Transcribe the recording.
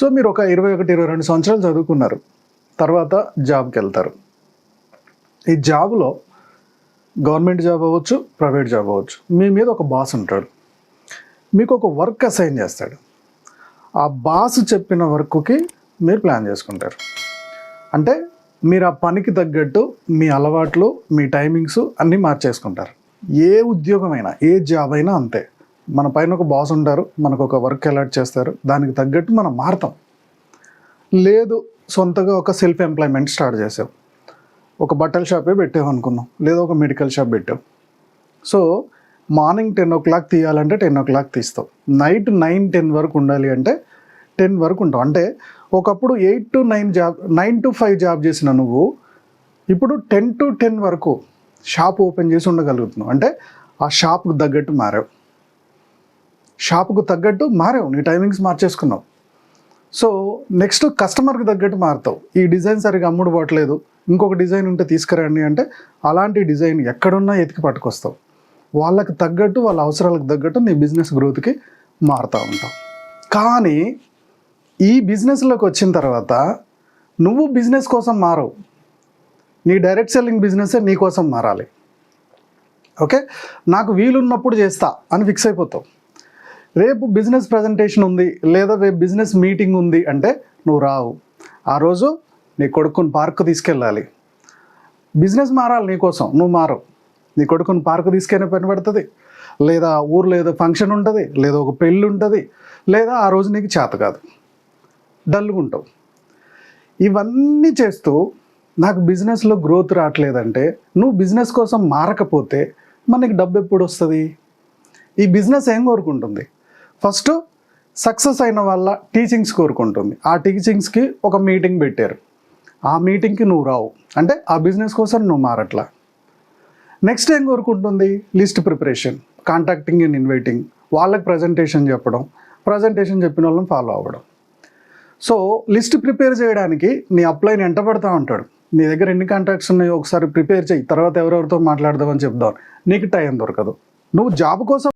So మీరు ఒక 21-22 సంవత్సరాలు చదువుకున్నారు, తర్వాత జాబ్కి వెళ్తారు. ఈ జాబ్లో గవర్నమెంట్ జాబ్ అవ్వచ్చు, ప్రైవేట్ జాబ్ అవ్వచ్చు, మీ మీద ఒక బాస్ ఉంటాడు, మీకు ఒక వర్క్ అసైన్ చేస్తాడు. ఆ బాస్ చెప్పిన వర్క్కి మీరు ప్లాన్ చేసుకుంటారు. అంటే మీరు ఆ పనికి తగ్గట్టు మీ అలవాట్లు, మీ టైమింగ్స్ అన్నీ మార్చేసుకుంటారు. ఏ ఉద్యోగమైనా, ఏ జాబ్ అయినా అంతే. మన పైన ఒక బాస్ ఉంటారు, మనకు ఒక వర్క్ అలాట్ చేస్తారు, దానికి తగ్గట్టు మనం మారుతాం. లేదు సొంతగా ఒక సెల్ఫ్ ఎంప్లాయ్మెంట్ స్టార్ట్ చేసాం, ఒక బట్టల షాపే పెట్టావు అనుకున్నాం, లేదా ఒక మెడికల్ షాప్ పెట్టావు. సో మార్నింగ్ 10 o'clock తీయాలంటే 10 o'clock తీస్తావు, నైట్ 9-10 వరకు ఉండాలి అంటే 10 వరకు ఉంటావు. అంటే ఒకప్పుడు 8 to 9 జాబ్, 9 to 5 జాబ్ చేసిన నువ్వు ఇప్పుడు 10 to 10 వరకు షాప్ ఓపెన్ చేసి ఉండగలుగుతున్నావు. అంటే ఆ షాప్కు తగ్గట్టు మారావు, నీ టైమింగ్స్ మార్చేసుకున్నావు. సో నెక్స్ట్ కస్టమర్కి తగ్గట్టు మారుతావు. ఈ డిజైన్ సరిగా అమ్ముడు పోవట్లేదు, ఇంకొక డిజైన్ ఉంటే తీసుకురండి అంటే అలాంటి డిజైన్ ఎక్కడున్నా ఎతికి పట్టుకొస్తావు. వాళ్ళకి తగ్గట్టు, వాళ్ళ అవసరాలకు తగ్గట్టు నీ బిజినెస్ గ్రోత్కి మారుతూ ఉంటావు. కానీ ఈ బిజినెస్లోకి వచ్చిన తర్వాత నువ్వు బిజినెస్ కోసం మారవు, నీ డైరెక్ట్ సెల్లింగ్ బిజినెసే నీ కోసం మారాలి. ఓకే, నాకు వీలున్నప్పుడు చేస్తా అని ఫిక్స్ అయిపోతావు. రేపు బిజినెస్ ప్రజెంటేషన్ ఉంది, లేదా రేపు బిజినెస్ మీటింగ్ ఉంది అంటే నువ్వు రావు. ఆ రోజు నీ కొడుకుని పార్క్ తీసుకెళ్ళాలి. బిజినెస్ మారాలి నీకోసం, నువ్వు మారవు. నీ కొడుకుని పార్క్ తీసుకెళ్ళే పని పడుతుంది, లేదా ఊర్లో ఏదో ఫంక్షన్ ఉంటుంది, లేదా ఒక పెళ్ళి ఉంటుంది, లేదా ఆ రోజు నీకు చేత కాదు, డల్గా ఉంటావు. ఇవన్నీ చేస్తూ నాకు బిజినెస్లో గ్రోత్ రావట్లేదంటే, నువ్వు బిజినెస్ కోసం మారకపోతే మనకి డబ్బు ఎప్పుడు వస్తుంది? ఈ బిజినెస్ ఏం కోరుకుంటుంది? ఫస్ట్ సక్సెస్ అయిన వాళ్ళ టీచింగ్స్ కోరుకుంటుంది. ఆ టీచింగ్స్కి ఒక మీటింగ్ పెట్టారు, ఆ మీటింగ్కి నువ్వు రావు అంటే ఆ బిజినెస్ కోసం నువ్వు మారట్లా. నెక్స్ట్ ఏం కోరుకుంటుంది? List preparation, contacting and inviting, వాళ్ళకి ప్రజెంటేషన్ చెప్పడం, ప్రజెంటేషన్ చెప్పిన వాళ్ళని ఫాలో అవ్వడం. సో లిస్ట్ ప్రిపేర్ చేయడానికి నీ అప్లైని ఎంట పడతా ఉంటాడు. నీ దగ్గర ఎన్ని కాంటాక్ట్స్ ఉన్నాయో ఒకసారి ప్రిపేర్ చేయి, తర్వాత ఎవరెవరితో మాట్లాడదామని చెప్దాం. నీకు టైం దొరకదు. నువ్వు జాబ్ కోసం